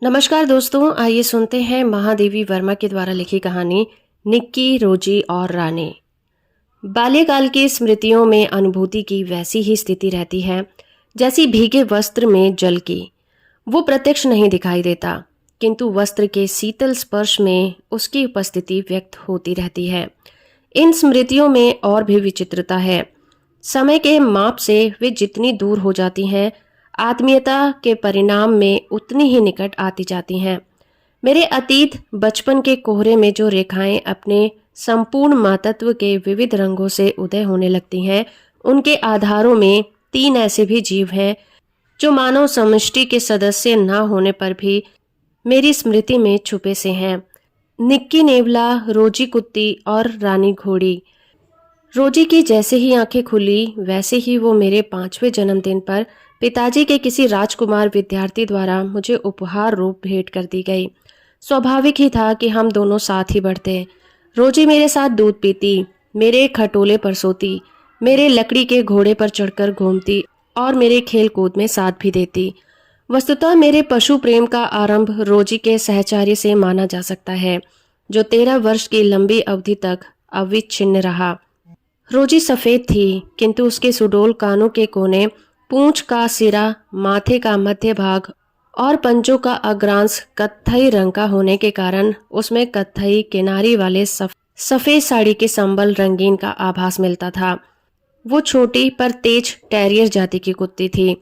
नमस्कार दोस्तों, आइए सुनते हैं महादेवी वर्मा के द्वारा लिखी कहानी निक्की, रोजी और रानी। बाल्यकाल की स्मृतियों में अनुभूति की वैसी ही स्थिति रहती है जैसी भीगे वस्त्र में जल की। वो प्रत्यक्ष नहीं दिखाई देता, किंतु वस्त्र के शीतल स्पर्श में उसकी उपस्थिति व्यक्त होती रहती है। इन स्मृतियों में और भी विचित्रता है। समय के माप से वे जितनी दूर हो जाती हैं, आत्मीयता के परिणाम में उतनी ही निकट आती जाती हैं। मेरे अतीत बचपन के कोहरे में जो रेखाएं अपने संपूर्ण मातत्व के विविध रंगों से उदय होने लगती हैं, उनके आधारों में तीन ऐसे भी जीव हैं जो मानव समष्टि के सदस्य न होने पर भी मेरी स्मृति में छुपे से हैं। निक्की नेवला, रोजी कुत्ती और रानी घोड़ी। रोजी की जैसे ही आंखें खुली, वैसे ही वो मेरे 5वें जन्मदिन पर पिताजी के किसी राजकुमार विद्यार्थी द्वारा मुझे उपहार रूप भेंट कर दी गई। स्वाभाविक ही था कि हम दोनों साथ ही बढ़ते। रोजी मेरे साथ दूध पीती, मेरे खटोले पर सोती, मेरे लकड़ी के घोड़े पर चढ़कर घूमती और मेरे खेल कूद में साथ भी देती। वस्तुतः मेरे पशु प्रेम का आरंभ रोजी के सहचारी से माना जा सकता है, जो 13 वर्ष की लंबी अवधि तक अविच्छिन्न रहा। रोजी सफेद थी, किंतु उसके सुडौल कानों के कोने, पूंछ का सिरा, माथे का मध्य भाग और पंजों का अग्रांश कत्थई रंग का होने के कारण उसमें कत्थई किनारी वाले सफेद साड़ी के संबल रंगीन का आभास मिलता था। वो छोटी पर तेज टेरियर जाति की कुत्ती थी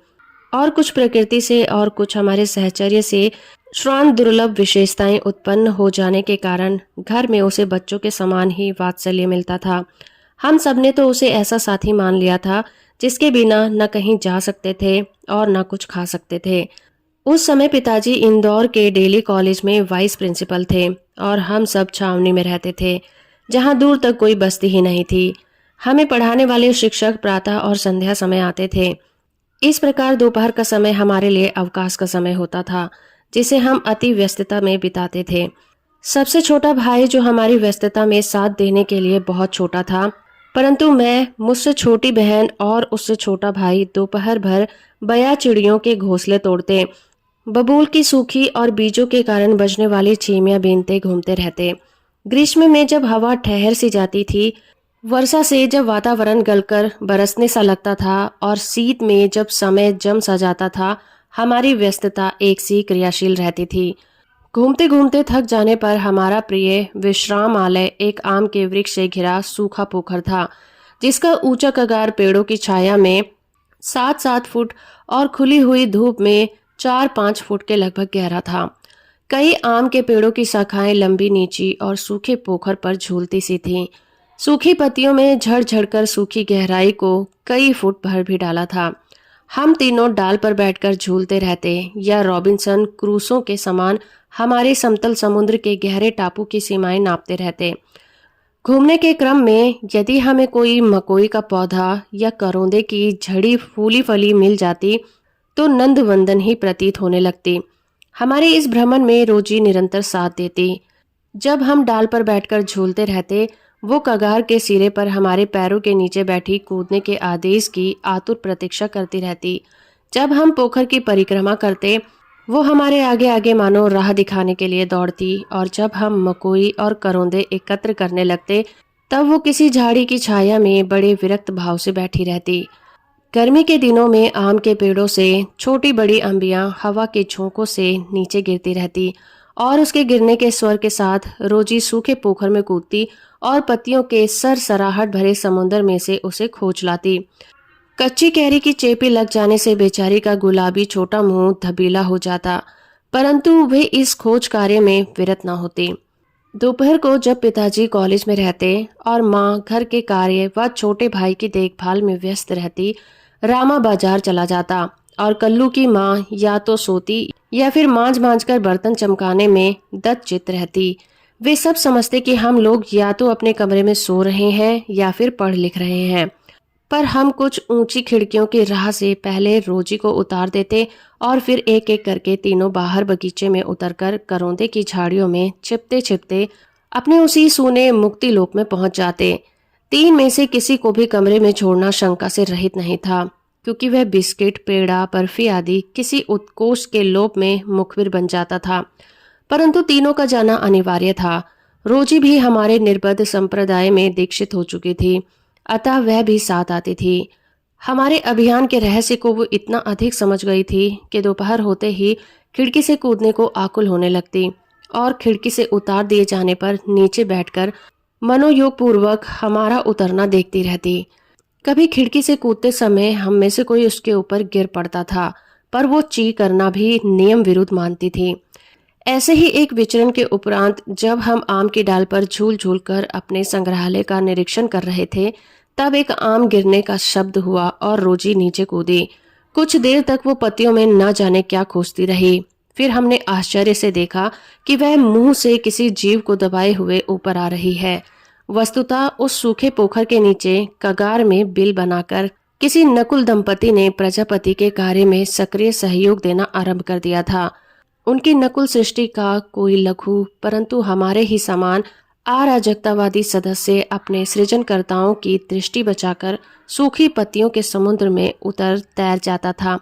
और कुछ प्रकृति से और कुछ हमारे सहचर्य से श्वान दुर्लभ विशेषताएं उत्पन्न हो जाने के कारण घर में उसे बच्चों के समान ही वात्सल्य मिलता था। हम सबने तो उसे ऐसा साथी मान लिया था जिसके बिना न कहीं जा सकते थे और न कुछ खा सकते थे। उस समय पिताजी इंदौर के डेली कॉलेज में वाइस प्रिंसिपल थे और हम सब छावनी में रहते थे, जहां दूर तक कोई बस्ती ही नहीं थी। हमें पढ़ाने वाले शिक्षक प्रातः और संध्या समय आते थे। इस प्रकार दोपहर का समय हमारे लिए अवकाश का समय होता था, जिसे हम अति व्यस्तता में बिताते थे। सबसे छोटा भाई, जो हमारी व्यस्तता में साथ देने के लिए बहुत छोटा था, परंतु मैं, मुझसे छोटी बहन और उससे छोटा भाई दोपहर भर बया चिड़ियों के घोंसले तोड़ते, बबूल की सूखी और बीजों के कारण बजने वाली चीमियां बीनते घूमते रहते। ग्रीष्म में जब हवा ठहर सी जाती थी, वर्षा से जब वातावरण गलकर बरसने सा लगता था और शीत में जब समय जम सा जाता था, हमारी व्यस्तता एक सी क्रियाशील रहती थी। घूमते घूमते थक जाने पर हमारा प्रिय विश्रामालय एक आम के वृक्ष से घिरा सूखा पोखर था, जिसका ऊंचा कगार पेड़ों की छाया में 7-7 फुट और खुली हुई धूप में 4-5 फुट के लगभग गहरा था। कई आम के पेड़ों की शाखाएं लंबी नीची और सूखे पोखर पर झूलती सी थीं। सूखी पत्तियों में झड़ झड़कर सूखी गहराई को कई फुट भर भी डाला था। हम तीनों डाल पर बैठकर झूलते रहते या रॉबिन्सन क्रूसो के समान हमारे समतल समुद्र के गहरे टापू की सीमाएं नापते रहते। घूमने के क्रम में यदि हमें कोई मकोई का पौधा या करौंदे की झड़ी फूली फली मिल जाती तो नंदवंदन ही प्रतीत होने लगती। हमारे इस भ्रमण में रोजी निरंतर साथ देती। जब हम डाल पर बैठकर झूलते रहते, वो कगार के सिरे पर हमारे पैरों के नीचे बैठी कूदने के आदेश की आतुर प्रतीक्षा करती रहती। जब हम पोखर की परिक्रमा करते, वो हमारे आगे आगे मानो राह दिखाने के लिए दौड़ती, और जब हम मकोई और करौंदे एकत्र करने लगते, तब वो किसी झाड़ी की छाया में बड़े विरक्त भाव से बैठी रहती। गर्मी के दिनों में आम के पेड़ों से छोटी बड़ी अंबियां हवा के झोंकों से नीचे गिरती रहती और उसके गिरने के स्वर के साथ रोजी सूखे पोखर में कूदती और पत्तियों के सरसराहट भरे समुद्र में से उसे खोज लाती। कच्ची कैरी की चेपी लग जाने से बेचारी का गुलाबी छोटा मुंह धबीला हो जाता, परंतु वे इस खोज कार्य में विरत न होती। दोपहर को जब पिताजी कॉलेज में रहते और माँ घर के कार्य व छोटे भाई की देखभाल में व्यस्त रहती, रामा बाजार चला जाता और कल्लू की माँ या तो सोती या फिर मांझ मांझ कर बर्तन चमकाने में दत्तचित्त रहती। वे सब समझते कि हम लोग या तो अपने कमरे में सो रहे हैं या फिर पढ़ लिख रहे हैं, पर हम कुछ ऊंची खिड़कियों की राह से पहले रोजी को उतार देते और फिर एक एक करके तीनों बाहर बगीचे में उतरकर करौंदे की झाड़ियों में छिपते छिपते अपने उसी सूने मुक्ति लोक में पहुंच जाते। 3 में से किसी को भी कमरे में छोड़ना शंका से रहित नहीं था। क्योंकि वह बिस्किट, पेड़ा, बर्फी आदि किसी उत्कोच के लोभ में मुखबिर बन जाता था। परंतु तीनों का जाना अनिवार्य था। रोजी भी हमारे निर्बध संप्रदाय में दीक्षित हो चुकी थी, अतः वह भी साथ आती थी। हमारे अभियान के रहस्य को वो इतना अधिक समझ गई थी कि दोपहर होते ही खिड़की से कूदने को आकुल होने लगती और खिड़की से उतार दिए जाने पर नीचे बैठकर मनोयोग पूर्वक हमारा उतरना देखती रहती। कभी खिड़की से कूदते समय हम में से कोई उसके ऊपर गिर पड़ता था, पर वो ची करना भी नियम विरुद्ध मानती थी। ऐसे ही एक विचरण के उपरांत जब हम आम की डाल पर झूल झूल कर अपने संग्रहालय का निरीक्षण कर रहे थे, तब एक आम गिरने का शब्द हुआ और रोजी नीचे कूदी। कुछ देर तक वो पत्तियों में न जाने क्या खोजती रही। फिर हमने आश्चर्य से देखा कि वह मुंह से किसी जीव को दबाए हुए ऊपर आ रही है। वस्तुतः उस सूखे पोखर के नीचे कगार में बिल बनाकर किसी नकुल दंपति ने प्रजापति के कार्य में सक्रिय सहयोग देना आरंभ कर दिया था। उनकी नकुल सृष्टि का कोई लघु परंतु हमारे ही समान अराजकतावादी सदस्य अपने सृजनकर्ताओं की दृष्टि बचाकर सूखी पत्तियों के समुद्र में उतर तैर जाता था।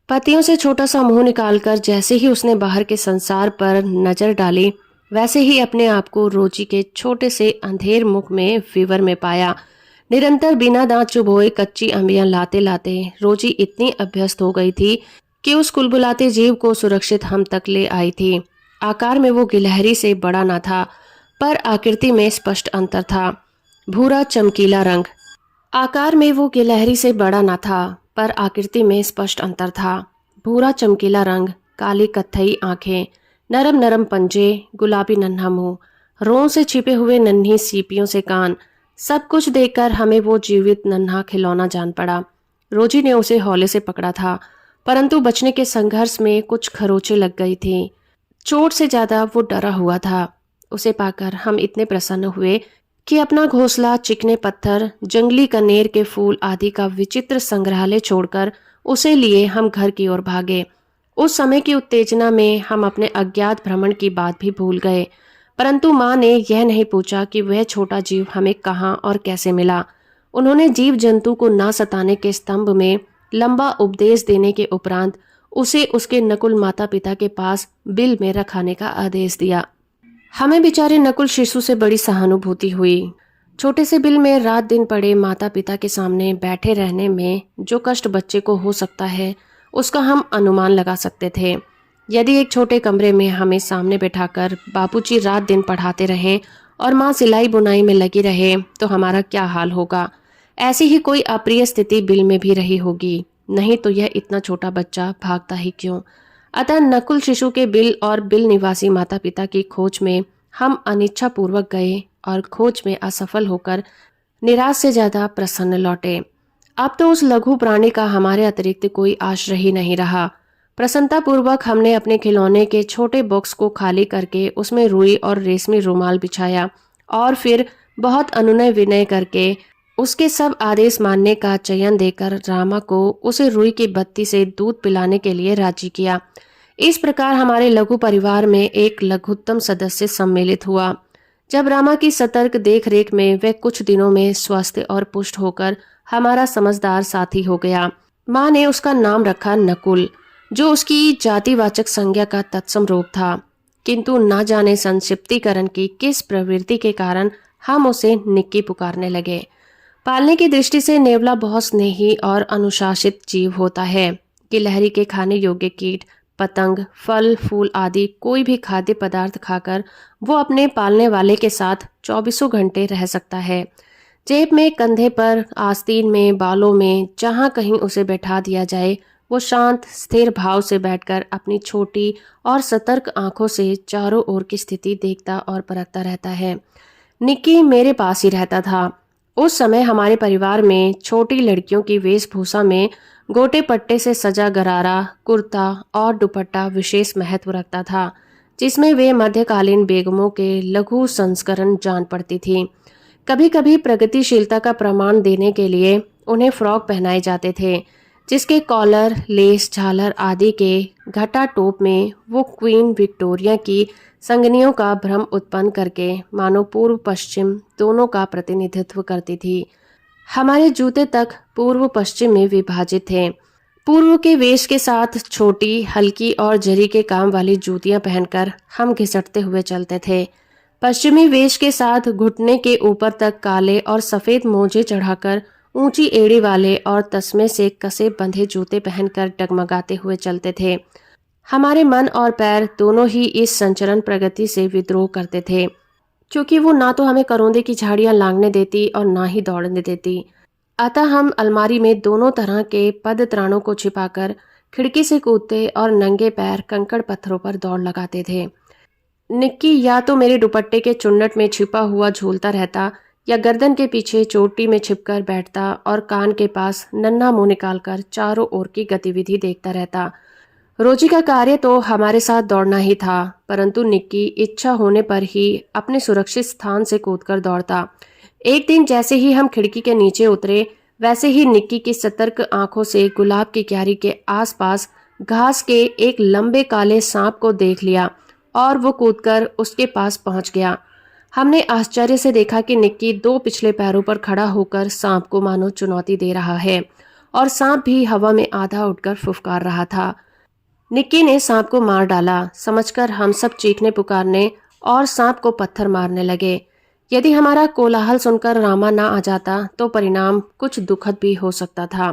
पत्तियों से छोटा सा मुंह निकालकर जैसे ही उसने बाहर के संसार पर नजर डाली, वैसे ही अपने आप को रोजी के छोटे से अंधेर मुख में विवर में पाया। निरंतर बिना दांत चुभोए कच्ची अंबियां लाते लाते रोजी इतनी अभ्यस्त हो गई थी कि उस कुलबुलाते जीव को सुरक्षित हम तक ले आई थी। आकार में वो गिलहरी से बड़ा न था, पर आकृति में स्पष्ट अंतर था। भूरा चमकीला रंग। आकार में वो गिलहरी से बड़ा न था, पर आकृति में स्पष्ट अंतर था। भूरा चमकीला रंग, काली कत्थई आंखें, नरम नरम पंजे, गुलाबी नन्हा मुंह, रों से छिपे हुए नन्ही सीपियों से कान। सब कुछ देखकर हमें वो जीवित नन्हा खिलौना जान पड़ा। रोजी ने उसे हौले से पकड़ा था, परंतु बचने के संघर्ष में कुछ खरोंचें लग गई थी। चोट से ज्यादा वो डरा हुआ था। उसे पाकर हम इतने प्रसन्न हुए कि अपना घोंसला, चिकने पत्थर, जंगली कनेर के फूल आदि का विचित्र संग्रहालय छोड़कर उसे लिए हम घर की ओर भागे। उस समय की उत्तेजना में हम अपने अज्ञात भ्रमण की बात भी भूल गए, परंतु माँ ने यह नहीं पूछा कि वह छोटा जीव हमें कहाँ और कैसे मिला। उन्होंने जीव जंतु को न सताने के स्तंभ में लंबा उपदेश देने के उपरांत उसे उसके नकुल माता पिता के पास बिल में रखाने का आदेश दिया। हमें बेचारे नकुल शिशु से बड़ी सहानुभूति हुई। छोटे से बिल में रात दिन पड़े माता पिता के सामने बैठे रहने में जो कष्ट बच्चे को हो सकता है, उसका हम अनुमान लगा सकते थे। यदि एक छोटे कमरे में हमें सामने बैठाकर बाबूजी रात दिन पढ़ाते रहे और माँ सिलाई बुनाई में लगी रहे, तो हमारा क्या हाल होगा। ऐसी ही कोई अप्रिय स्थिति बिल में भी रही होगी, नहीं तो यह इतना छोटा बच्चा भागता ही क्यों। अतः नकुल शिशु के बिल और बिल निवासी माता पिता की खोज में हम अनिच्छा पूर्वक गए और खोज में असफल होकर निराश से ज्यादा प्रसन्न लौटे। अब तो उस लघु प्राणी का हमारे अतिरिक्त कोई आश्रय ही नहीं रहा। प्रसन्नता पूर्वक हमने अपने खिलौने के छोटे बॉक्स को खाली करके उसमें रुई और रेशमी रुमाल बिछाया और फिर बहुत अनुनय विनय करके उसके सब आदेश मानने का चयन देकर रामा को उसे रुई की बत्ती से दूध पिलाने के लिए राजी किया। इस प्रकार हमारे लघु परिवार में एक लघुत्तम सदस्य सम्मिलित हुआ। जब रामा की सतर्क देख रेख में वह कुछ दिनों में स्वस्थ और पुष्ट होकर हमारा समझदार साथी हो गया। माँ ने उसका नाम रखा नकुल, जो उसकी जातिवाचक संज्ञा का तत्सम रूप था, किंतु न जाने संक्षिप्तीकरण की किस प्रवृत्ति के कारण हम उसे निक्की पुकारने लगे। पालने की दृष्टि से नेवला बहुत स्नेही और अनुशासित जीव होता है। गिलहरी के खाने योग्य कीट, पतंग, फल फूल आदि कोई भी खाद्य पदार्थ खाकर वो अपने पालने वाले के साथ 24 घंटे रह सकता है। जेब में, कंधे पर, आस्तीन में, बालों में, जहाँ कहीं उसे बैठा दिया जाए, वो शांत स्थिर भाव से बैठकर अपनी छोटी और सतर्क आंखों से चारों ओर की स्थिति देखता और परखता रहता है। निक्की मेरे पास ही रहता था। उस समय हमारे परिवार में छोटी लड़कियों की वेशभूषा में गोटे पट्टे से सजा गरारा, कुर्ता और दुपट्टा विशेष महत्व रखता था, जिसमें वे मध्यकालीन बेगमों के लघु संस्करण जान पड़ती थी। कभी कभी प्रगतिशीलता का प्रमाण देने के लिए उन्हें फ्रॉक पहनाए जाते थे, जिसके कॉलर, लेस, झालर आदि के घटा टोप में वो क्वीन विक्टोरिया की संगनियों का भ्रम उत्पन्न करके मानो पूर्व पश्चिम दोनों का प्रतिनिधित्व करती थी। हमारे जूते तक पूर्व पश्चिम में विभाजित थे। पूर्व के वेश के साथ छोटी, हल्की और जरी के काम वाली जूतियां पहनकर हम घिसटते हुए चलते थे। पश्चिमी वेश के साथ घुटने के ऊपर तक काले और सफेद मोजे चढ़ाकर ऊंची एड़ी वाले और तस्मे से कसे बंधे जूते पहनकर डगमगाते हुए चलते थे। हमारे मन और पैर दोनों ही इस संचरण प्रगति से विद्रोह करते थे, क्योंकि वो ना तो हमें करौंदे की झाड़ियां लांघने देती और ना ही दौड़ने देती। अतः हम अलमारी में दोनों तरह के पदत्राणों को छिपाकर खिड़की से कूदते और नंगे पैर कंकड़ पत्थरों पर दौड़ लगाते थे। निक्की या तो मेरे दुपट्टे के चुन्नट में छिपा हुआ झूलता रहता या गर्दन के पीछे चोटी में छिपकर बैठता और कान के पास नन्हा मुंह निकालकर चारों ओर की गतिविधि देखता रहता। रोजी का कार्य तो हमारे साथ दौड़ना ही था, परंतु निक्की इच्छा होने पर ही अपने सुरक्षित स्थान से कूदकर दौड़ता। एक दिन जैसे ही हम खिड़की के नीचे उतरे, वैसे ही निक्की की सतर्क आंखों से गुलाब की क्यारी के आसपास घास के एक लंबे काले सांप को देख लिया और वो कूदकर उसके पास पहुंच गया। हमने आश्चर्य से देखा कि निक्की दो पिछले पैरों पर खड़ा होकर सांप को मानो चुनौती दे रहा है और सांप भी हवा में आधा उठकर फुफकार रहा था। निक्की ने सांप को मार डाला समझकर हम सब चीखने पुकारने और सांप को पत्थर मारने लगे। यदि हमारा कोलाहल सुनकर रामा ना आ जाता तो परिणाम कुछ दुखद भी हो सकता था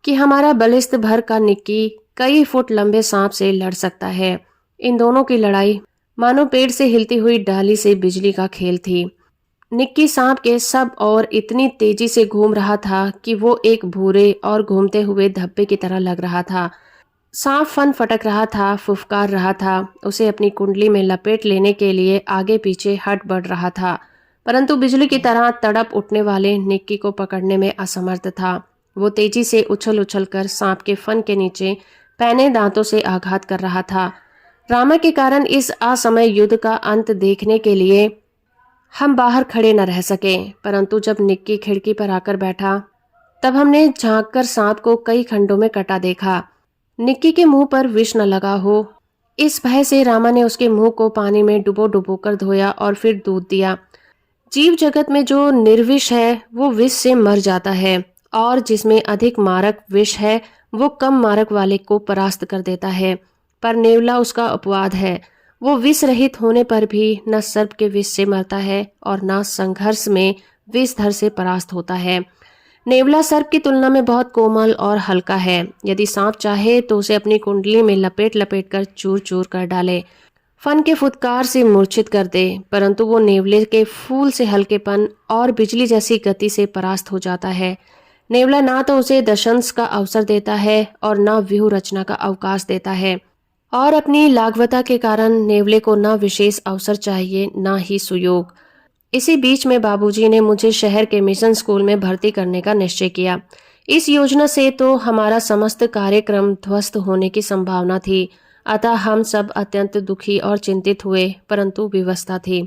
कि हमारा बलिष्ठ भर का निक्की कई फुट लंबे सांप से लड़ सकता है। इन दोनों की लड़ाई मानो पेड़ से हिलती हुई डाली से बिजली का खेल थी। निक्की सांप के सब और इतनी तेजी से घूम रहा था कि वो एक भूरे और घूमते हुए धब्बे की तरह लग रहा था। सांप फन फटक रहा था, फुफकार रहा था, उसे अपनी कुंडली में लपेट लेने के लिए आगे पीछे हट बढ़ रहा था, परंतु बिजली की तरह तड़प उठने वाले निक्की को पकड़ने में असमर्थ था। वो तेजी से उछल उछल कर सांप के फन के नीचे पैने दांतों से आघात कर रहा था। रामा के कारण इस असमय युद्ध का अंत देखने के लिए हम बाहर खड़े न रह सके, परंतु जब निक्की खिड़की पर आकर बैठा तब हमने झांककर सांप को कई खंडों में कटा देखा। निक्की के मुंह पर विष न लगा हो, इस भय से रामा ने उसके मुंह को पानी में डुबो डुबो कर धोया और फिर दूध दिया। जीव जगत में जो निर्विष है वो विष से मर जाता है और जिसमें अधिक मारक विष है वो कम मारक वाले को परास्त कर देता है। पर नेवला उसका अपवाद है। वो विष रहित होने पर भी न सर्प के विष से मरता है और न संघर्ष में विषधर से परास्त होता है। नेवला सर्प की तुलना में बहुत कोमल और हल्का है। यदि सांप चाहे तो उसे अपनी कुंडली में लपेट लपेट कर चूर चूर कर डाले, फन के फुदकार से मूर्छित कर दे, परंतु वो नेवले के फूल से हल्केपन और बिजली जैसी गति से परास्त हो जाता है। नेवला ना तो उसे दशंश का अवसर देता है और न व्यूह रचना का अवकाश देता है, और अपनी लाघवता के कारण नेवले को न विशेष अवसर चाहिए न ही सुयोग। इसी बीच में बाबूजी ने मुझे शहर के मिशन स्कूल में भर्ती करने का निश्चय किया। इस योजना से तो हमारा समस्त कार्यक्रम ध्वस्त होने की संभावना थी, अतः हम सब अत्यंत दुखी और चिंतित हुए, परंतु व्यवस्था थी।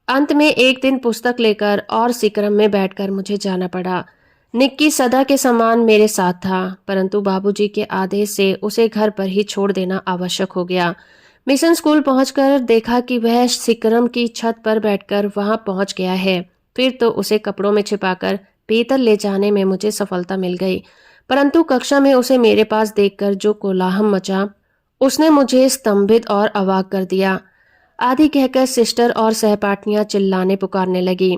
अंत में एक दिन पुस्तक लेकर और सिकरम में बैठकर मुझे जाना पड़ा। निक्की सदा के समान मेरे साथ था, परंतु बाबूजी के आदेश से उसे घर पर ही छोड़ देना आवश्यक हो गया। मिशन स्कूल पहुंचकर देखा कि वह सिकरम की छत पर बैठकर वहां पहुंच गया है। फिर तो उसे कपड़ों में छिपाकर भीतर ले जाने में मुझे सफलता मिल गई, परंतु कक्षा में उसे मेरे पास देखकर जो कोलाहल मचा उसने मुझे स्तंभित और अवाक कर दिया। आदि कहकर सिस्टर और सहपाठियां चिल्लाने पुकारने लगी।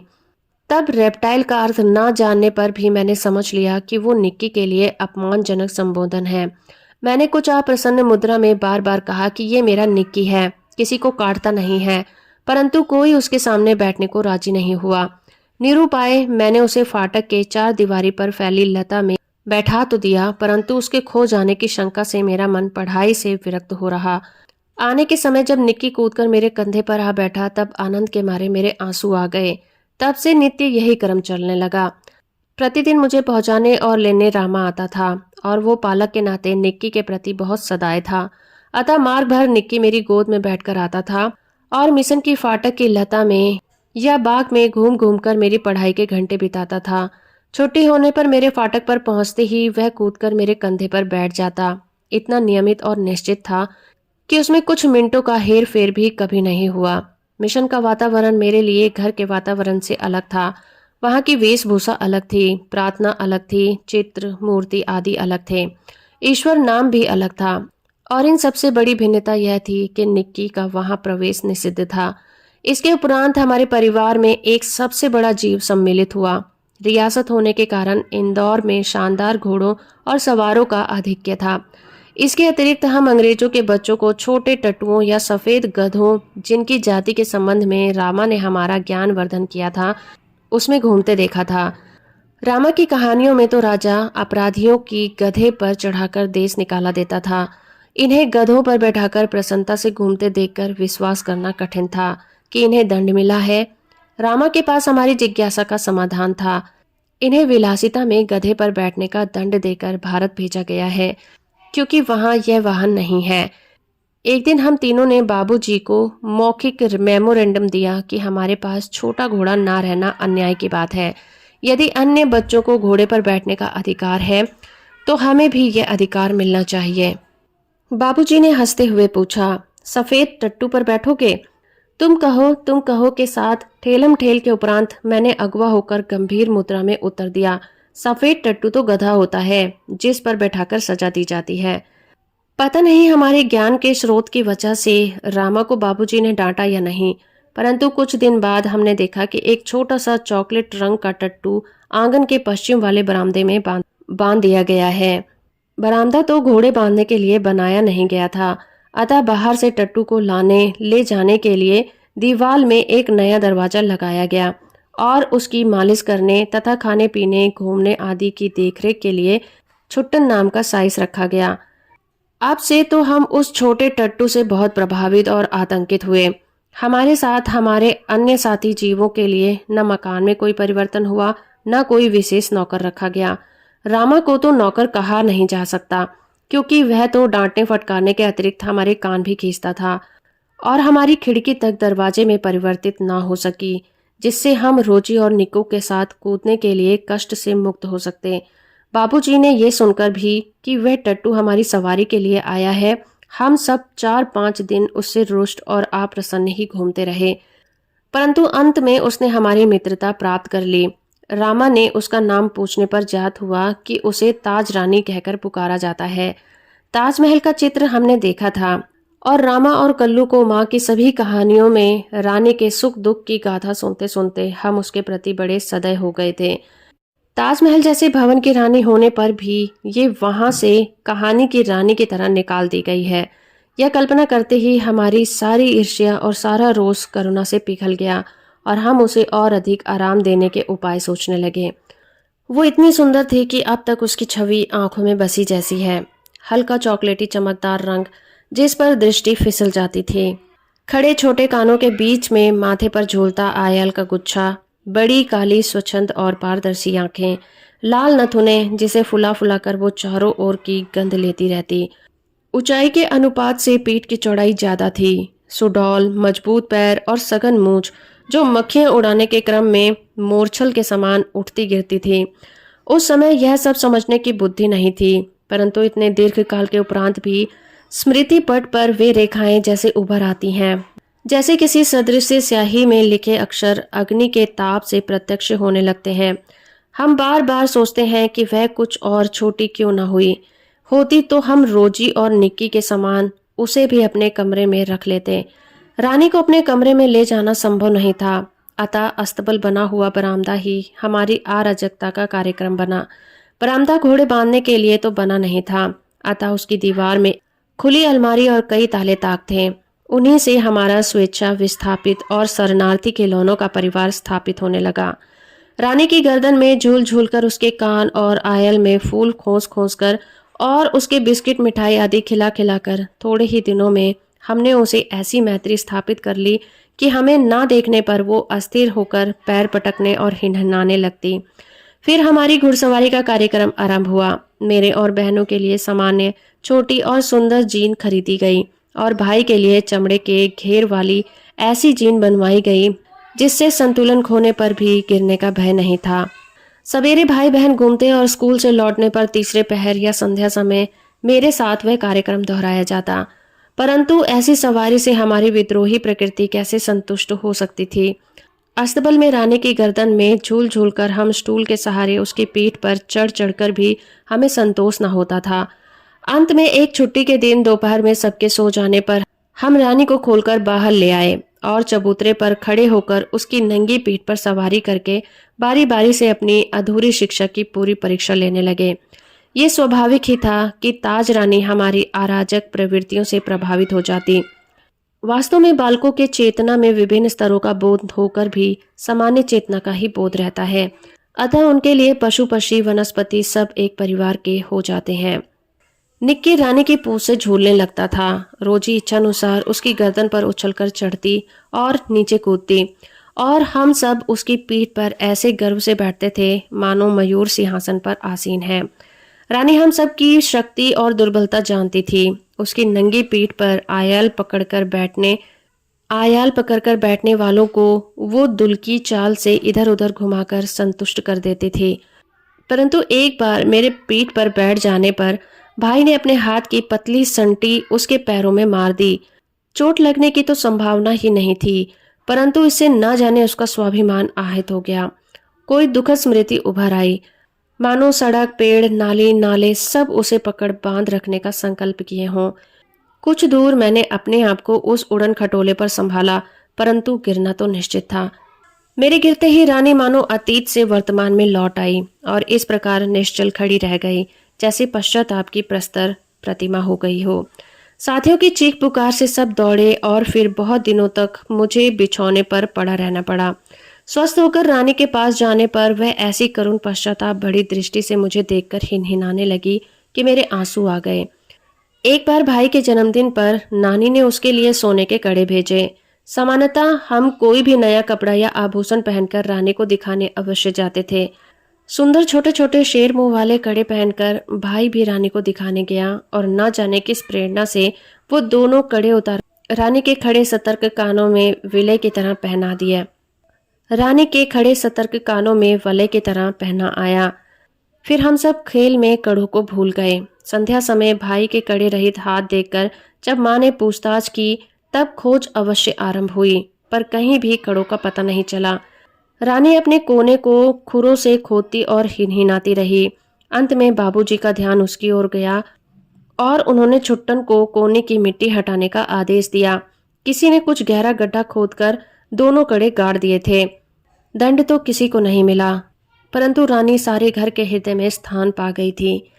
तब रेप्टाइल का अर्थ ना जानने पर भी मैंने समझ लिया कि वो निक्की के लिए अपमानजनक संबोधन है। मैंने कुछ अप्रसन्न मुद्रा में बार बार कहा कि ये मेरा निक्की है, किसी को काटता नहीं है, परंतु कोई उसके सामने बैठने को राजी नहीं हुआ। निरुपाय मैंने उसे फाटक के चार दीवारी पर फैली लता में बैठा तो दिया, परंतु उसके खो जाने की शंका से मेरा मन पढ़ाई से विरक्त हो रहा। आने के समय जब निक्की कूदकर मेरे कंधे पर आ बैठा तब आनंद के मारे मेरे आंसू आ गए। तब से नित्य यही क्रम चलने लगा। प्रतिदिन मुझे पहुंचाने और लेने रामा आता था और वो पालक के नाते निक्की के प्रति बहुत सदाय था। अतः मार्ग भर निक्की मेरी गोद में बैठकर आता था और मिशन की फाटक की लता में या बाग में घूम घूम कर मेरी पढ़ाई के घंटे बिताता था। छुट्टी होने पर मेरे फाटक पर पहुंचते ही वह कूदकर मेरे कंधे पर बैठ जाता। इतना नियमित और निश्चित था कि उसमें कुछ मिनटों का हेर फेर भी कभी नहीं हुआ। मिशन का वातावरण मेरे लिए घर के वातावरण से अलग था। वहाँ की वेशभूषा अलग थी, प्रार्थना अलग थी, चित्र, मूर्ति आदि अलग थे, ईश्वर नाम भी अलग था। और इन सबसे बड़ी भिन्नता यह थी कि निक्की का वहाँ प्रवेश निषिद्ध था। इसके उपरांत हमारे परिवार में एक सबसे बड़ा जीव सम्मिलित हुआ। रियासत होने के कारण इंदौर में शानदार घोड़ों और सवारों का आधिक्य था। इसके अतिरिक्त हम अंग्रेजों के बच्चों को छोटे टट्टुओं या सफेद गधों, जिनकी जाति के संबंध में रामा ने हमारा ज्ञान वर्धन किया था, उसमें घूमते देखा था। रामा की कहानियों में तो राजा अपराधियों की गधे पर चढ़ाकर देश निकाला देता था। इन्हें गधों पर बैठाकर प्रसन्नता से घूमते देखकर विश्वास करना कठिन था कि इन्हें दंड मिला है। रामा के पास हमारी जिज्ञासा का समाधान था। इन्हें विलासिता में गधे पर बैठने का दंड देकर भारत भेजा गया है, क्योंकि वहाँ यह वाहन नहीं है। एक दिन हम तीनों ने बाबूजी को मौखिक मेमोरेंडम दिया कि हमारे पास छोटा घोड़ा ना रहना अन्याय की बात है। यदि अन्य बच्चों को घोड़े पर बैठने का अधिकार है तो हमें भी यह अधिकार मिलना चाहिए। बाबूजी ने हंसते हुए पूछा, सफेद टट्टू पर बैठोगे? तुम कहो के साथ ठेलम ठेल के उपरांत मैंने अगवा होकर गंभीर मुद्रा में उत्तर दिया, सफेद टट्टू तो गधा होता है जिस पर बैठाकर सजा दी जाती है। पता नहीं हमारे ज्ञान के स्रोत की वजह से रामा को बाबूजी ने डांटा या नहीं, परंतु कुछ दिन बाद हमने देखा कि एक छोटा सा चॉकलेट रंग का टट्टू आंगन के पश्चिम वाले बरामदे में बांध दिया गया है। बरामदा तो घोड़े बांधने के लिए बनाया नहीं गया था, अतः बाहर से टट्टू को ले जाने के लिए दीवार में एक नया दरवाजा लगाया गया और उसकी मालिश करने तथा खाने पीने, घूमने आदि की देखरेख के लिए छुट्टन नाम का साइस रखा गया। अब से तो हम उस छोटे टट्टू से बहुत प्रभावित और आतंकित हुए। हमारे साथ हमारे अन्य साथी जीवों के लिए न मकान में कोई परिवर्तन हुआ, न कोई विशेष नौकर रखा गया। रामा को तो नौकर कहा नहीं जा सकता, क्योंकि वह तो डांटने फटकारने के अतिरिक्त हमारे कान भी खींचता था और हमारी खिड़की तक दरवाजे में परिवर्तित ना हो सकी, जिससे हम रोजी और निक्कू के साथ कूदने के लिए कष्ट से मुक्त हो सकते। बाबूजी ने यह सुनकर भी कि वह टट्टू हमारी सवारी के लिए आया है, हम सब 4-5 दिन उससे रुष्ट और अप्रसन्न ही घूमते रहे, परंतु अंत में उसने हमारी मित्रता प्राप्त कर ली। रामा ने उसका नाम पूछने पर ज्ञात हुआ कि उसे ताज रानी कहकर पुकारा जाता है। ताजमहल का चित्र हमने देखा था और रामा और कल्लू को माँ की सभी कहानियों में रानी के सुख दुख की गाथा सुनते सुनते हम उसके प्रति बड़े सदय हो गए थे। ताजमहल जैसे भवन की रानी होने पर भी ये वहां से कहानी की रानी की तरह निकाल दी गई है। यह कल्पना करते ही हमारी सारी ईर्ष्या और सारा रोष करुणा से पिघल गया और हम उसे और अधिक आराम देने के उपाय सोचने लगे। वो इतनी सुंदर थी कि अब तक उसकी छवि आंखों में बसी जैसी है। हल्का चॉकलेटी चमकदार रंग जिस पर दृष्टि फिसल जाती थी, खड़े छोटे कानों के बीच में माथे पर झूलता आयल का गुच्छा, बड़ी काली स्वच्छंद और पारदर्शी आंखें, लाल नथुने जिसे फुला फुला कर वो चारों ओर की गंध लेती रहती। ऊंचाई के अनुपात से पीठ की चौड़ाई ज्यादा थी। सुडौल मजबूत पैर और सघन मूंछ जो मक्खियां उड़ाने के क्रम में मोरछल के समान उठती गिरती थी। उस समय यह सब समझने की बुद्धि नहीं थी, परंतु इतने दीर्घ काल के उपरांत भी स्मृति पट पर वे रेखाएं जैसे उभर आती हैं, जैसे किसी सदृश स्याही में लिखे अक्षर अग्नि के ताप से प्रत्यक्ष होने लगते हैं। हम बार बार सोचते हैं कि वह कुछ और छोटी क्यों न हुई होती तो हम रोजी और निक्की के समान उसे भी अपने कमरे में रख लेते। रानी को अपने कमरे में ले जाना संभव नहीं था, अतः अस्तबल बना हुआ बरामदा ही हमारी अराजकता का कार्यक्रम बना। बरामदा घोड़े बांधने के लिए तो बना नहीं था, अतः उसकी दीवार में खुली अलमारी और कई ताले ताक थे। उन्हीं से हमारा स्वेच्छा विस्थापित और शरणार्थी खिलौनों का परिवार स्थापित होने लगा। रानी की गर्दन में झूल झूल कर, उसके कान और आयल में फूल खोस खोस कर और उसके बिस्किट मिठाई आदि खिला खिला कर थोड़े ही दिनों में हमने उसे ऐसी मैत्री स्थापित कर ली कि हमें ना देखने पर वो अस्थिर होकर पैर पटकने और हिनहिनाने लगती। फिर हमारी घुड़सवारी का कार्यक्रम आरंभ हुआ। मेरे और बहनों के लिए सामान्य छोटी और सुंदर जीन खरीदी गई और भाई के लिए चमड़े के घेर वाली ऐसी जीन बनवाई गई जिससे संतुलन खोने पर भी गिरने का भय नहीं था। सवेरे भाई बहन घूमते और स्कूल से लौटने पर तीसरे पहर या संध्या समय मेरे साथ वह कार्यक्रम दोहराया जाता, परंतु ऐसी सवारी से हमारी विद्रोही प्रकृति कैसे संतुष्ट हो सकती थी। अस्तबल में रानी की गर्दन में झूल झूल कर हम स्टूल के सहारे उसकी पीठ पर चढ़ चढ़कर भी हमें संतोष न होता था। अंत में एक छुट्टी के दिन दोपहर में सबके सो जाने पर हम रानी को खोलकर बाहर ले आए और चबूतरे पर खड़े होकर उसकी नंगी पीठ पर सवारी करके बारी बारी से अपनी अधूरी शिक्षा की पूरी परीक्षा लेने लगे। ये स्वाभाविक ही था कि ताज रानी हमारी अराजक प्रवृत्तियों से प्रभावित हो जाती। वास्तव में बालकों के चेतना में विभिन्न स्तरों का बोध होकर भी सामान्य चेतना का ही बोध रहता है, अतः उनके लिए पशु पक्षी वनस्पति सब एक परिवार के हो जाते हैं। निक्की रानी की पूंछ से झूलने लगता था। रोजी इच्छानुसार उसकी गर्दन पर उछलकर चढ़ती और नीचे कूदती और हम सब उसकी पीठ पर ऐसे गर्व से बैठते थे मानो मयूर सिंहासन पर आसीन है। रानी हम सब की शक्ति और दुर्बलता जानती थी। उसकी नंगी पीठ पर आयाल पकड़कर बैठने वालों को वो दुल्की चाल से इधर उधर घुमाकर संतुष्ट कर देती थी। परंतु एक बार मेरे पीठ पर बैठ जाने पर भाई ने अपने हाथ की पतली संटी उसके पैरों में मार दी। चोट लगने की तो संभावना ही नहीं थी, परंतु इससे न जाने उसका स्वाभिमान आहत हो गया। कोई दुखद स्मृति उभर आई, मानो सड़क, पेड़, नाली, नाले सब उसे पकड़ बांध रखने का संकल्प किए हों। कुछ दूर मैंने अपने आप को उस उड़न खटोले पर संभाला, परंतु गिरना तो निश्चित था। मेरे गिरते ही रानी मानो अतीत से वर्तमान में लौट आई और इस प्रकार निश्चल खड़ी रह गई, जैसे पश्चाताप की प्रस्तर प्रतिमा हो गई हो। साथियों की चीख पुकार से सब दौड़े और फिर बहुत दिनों तक मुझे बिछौने पर पड़ा रहना पड़ा। स्वस्थ होकर रानी के पास जाने पर वह ऐसी करुण पश्चाताप बड़ी दृष्टि से मुझे देखकर हिनहिनाने लगी कि मेरे आंसू आ गए। एक बार भाई के जन्मदिन पर नानी ने उसके लिए सोने के कड़े भेजे। सामान्यतः हम कोई भी नया कपड़ा या आभूषण पहनकर रानी को दिखाने अवश्य जाते थे। सुंदर छोटे छोटे शेर मुंह वाले कड़े पहनकर भाई भी रानी को दिखाने गया और न जाने किस प्रेरणा से वो दोनों कड़े उतार रानी के खड़े सतर्क कानों में विलय की तरह पहना दिया। रानी के खड़े सतर्क कानों में वलय की तरह पहना आया। फिर हम सब खेल में कड़ों को भूल गए। संध्या समय भाई के कड़े रहित हाथ देखकर जब माँ ने पूछताछ की तब खोज अवश्य आरंभ हुई, पर कहीं भी कड़ों का पता नहीं चला। रानी अपने कोने को खुरों से खोदती और हिनहिनाती रही। अंत में बाबूजी का ध्यान उसकी ओर गया और उन्होंने छुट्टन को कोने की मिट्टी हटाने का आदेश दिया। किसी ने कुछ गहरा गड्ढा खोदकर दोनों कड़े गाड़ दिए थे। दंड तो किसी को नहीं मिला, परंतु रानी सारे घर के हृदय में स्थान पा गई थी।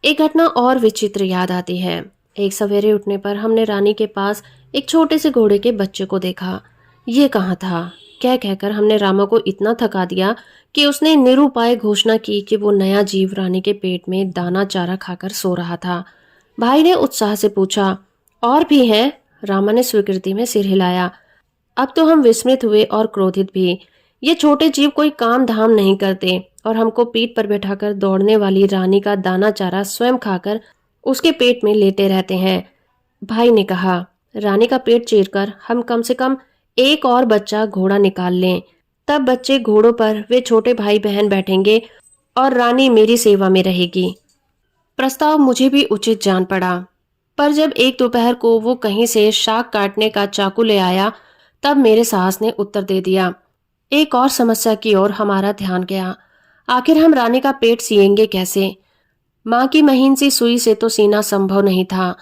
एक घटना और विचित्र याद आती है। एक सवेरे उठने पर हमने रानी के पास एक छोटे से घोड़े के बच्चे को देखा। ये कहाँ था? कह कहकर हमने रामा को इतना थका दिया कि उसने निरुपाय घोषणा की कि वो नया जीव रानी के पेट में दाना चारा खाकर सो रहा था। भाई ने उत्साह से पूछा, और भी हैं? रामा ने स्वीकृति में सिर हिलाया। अब तो हम विस्मित हुए और क्रोधित भी। ये छोटे जीव कोई काम धाम नहीं करते और हमको पीठ पर बैठाकर दौड़ने वाली रानी का दाना चारा स्वयं खाकर उसके पेट में लेटे रहते हैं। भाई ने कहा, रानी का पेट चीरकर हम कम से कम एक और बच्चा घोड़ा निकाल लें, तब बच्चे घोड़ों पर वे छोटे भाई बहन बैठेंगे और रानी मेरी सेवा में रहेगी। प्रस्ताव मुझे भी उचित जान पड़ा, पर जब एक दोपहर को वो कहीं से शाक काटने का चाकू ले आया तब मेरे साहस ने उत्तर दे दिया। एक और समस्या की ओर हमारा ध्यान गया। आखिर हम रानी का पेट सिएंगे कैसे? माँ की महीन सी सुई से तो सीना संभव नहीं था।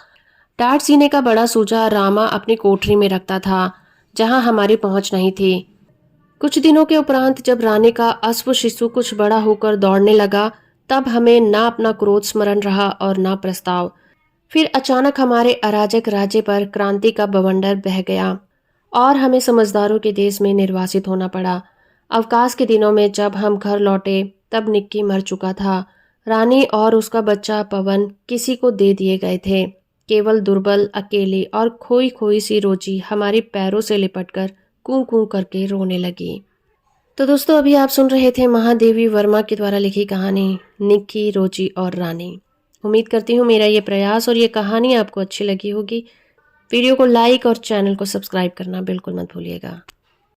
टाट सीने का बड़ा सूजा रामा अपनी कोठरी में रखता था, जहां हमारी पहुंच नहीं थी। कुछ दिनों के उपरांत जब रानी का अश्व शिशु कुछ बड़ा होकर दौड़ने लगा, तब हमें ना अपना क्रोध स्मरण रहा और ना प्रस्ताव। फिर अचानक हमारे अराजक राज्य पर क्रांति का बवंडर बह गया और हमें समझदारों के देश में निर्वासित होना पड़ा। अवकाश के दिनों में जब हम घर लौटे तब निक्की मर चुका था। रानी और उसका बच्चा पवन किसी को दे दिए गए थे। केवल दुर्बल, अकेली और खोई खोई सी रोजी हमारी पैरों से लिपटकर कूं कूं करके रोने लगी। तो दोस्तों, अभी आप सुन रहे थे महादेवी वर्मा के द्वारा लिखी कहानी निक्की, रोजी और रानी। उम्मीद करती हूँ मेरा ये प्रयास और ये कहानी आपको अच्छी लगी होगी। वीडियो को लाइक और चैनल को सब्सक्राइब करना बिल्कुल मत भूलिएगा।